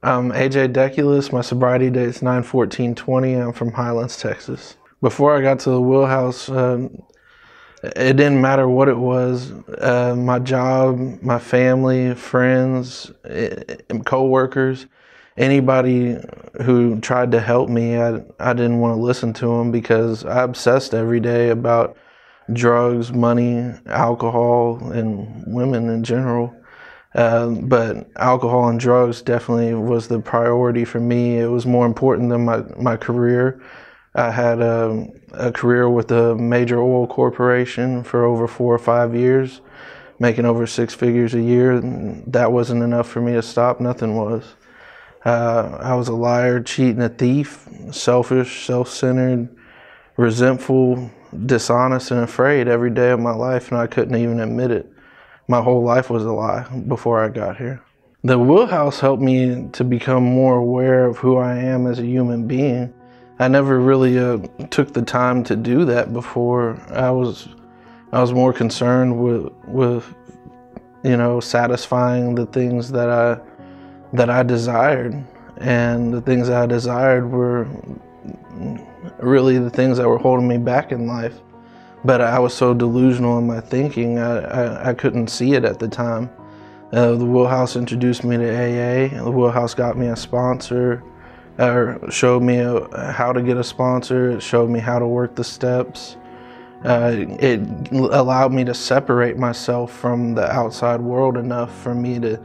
I'm AJ Deculus. My sobriety date is 9/14/20. I'm from Highlands, Texas. Before I got to the wheelhouse, it didn't matter what it was. My job, my family, friends, co-workers, anybody who tried to help me, I didn't want to listen to them because I obsessed every day about drugs, money, alcohol, and women in general. But alcohol and drugs definitely was the priority for me. It was more important than my career. I had a career with a major oil corporation for over 4 or 5 years, making over 6 figures a year. That wasn't enough for me to stop. Nothing was. I was a liar, cheating, a thief, selfish, self-centered, resentful, dishonest, and afraid every day of my life, and I couldn't even admit it. My whole life was a lie before I got here. The wheelhouse helped me to become more aware of who I am as a human being. I never really took the time to do that before. I was more concerned with satisfying the things that I desired, and the things that I desired were really the things that were holding me back in life. But I was so delusional in my thinking, I couldn't see it at the time. The wheelhouse introduced me to AA. The wheelhouse got me a sponsor, or showed me how to get a sponsor. It showed me how to work the steps. It allowed me to separate myself from the outside world enough for me to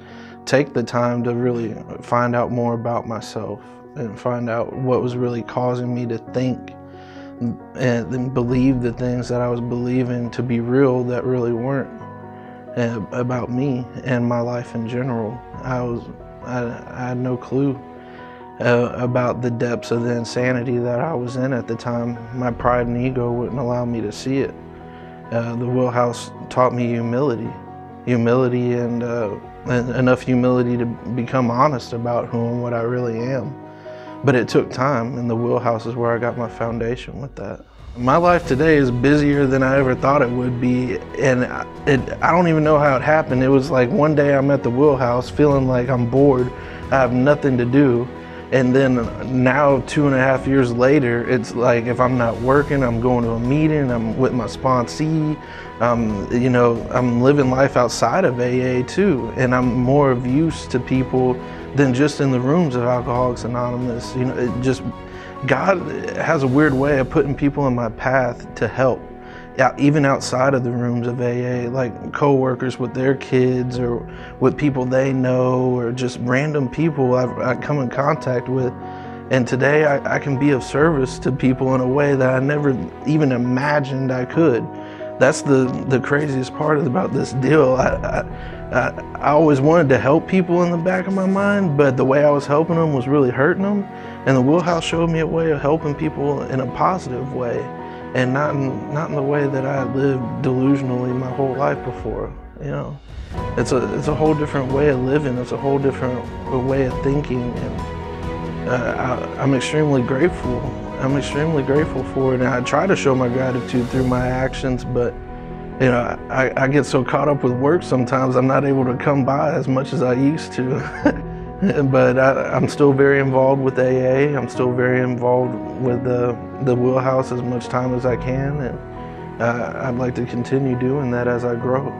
take the time to really find out more about myself and find out what was really causing me to think and then believe the things that I was believing to be real that really weren't about me and my life in general. I had no clue about the depths of the insanity that I was in at the time. My pride and ego wouldn't allow me to see it. The wheelhouse taught me humility and enough humility to become honest about who and what I really am. But it took time, and the wheelhouse is where I got my foundation with that. My life today is busier than I ever thought it would be, and I don't even know how it happened. It was like one day I'm at the wheelhouse feeling like I'm bored, I have nothing to do, and then now 2.5 years later, it's like if I'm not working, I'm going to a meeting, I'm with my sponsee, I'm living life outside of AA too, and I'm more of use to people than just in the rooms of Alcoholics Anonymous. God has a weird way of putting people in my path to help, even outside of the rooms of AA, like co-workers with their kids or with people they know, or just random people I come in contact with. And today I can be of service to people in a way that I never even imagined I could. That's the craziest part about this deal. I always wanted to help people in the back of my mind, but the way I was helping them was really hurting them. And the wheelhouse showed me a way of helping people in a positive way, and not in the way that I had lived delusionally my whole life before. It's a whole different way of living. It's a whole different way of thinking, and I'm extremely grateful. I'm extremely grateful for it, and I try to show my gratitude through my actions, but I get so caught up with work sometimes I'm not able to come by as much as I used to. But I'm still very involved with AA. I'm still very involved with the wheelhouse as much time as I can, and I'd like to continue doing that as I grow.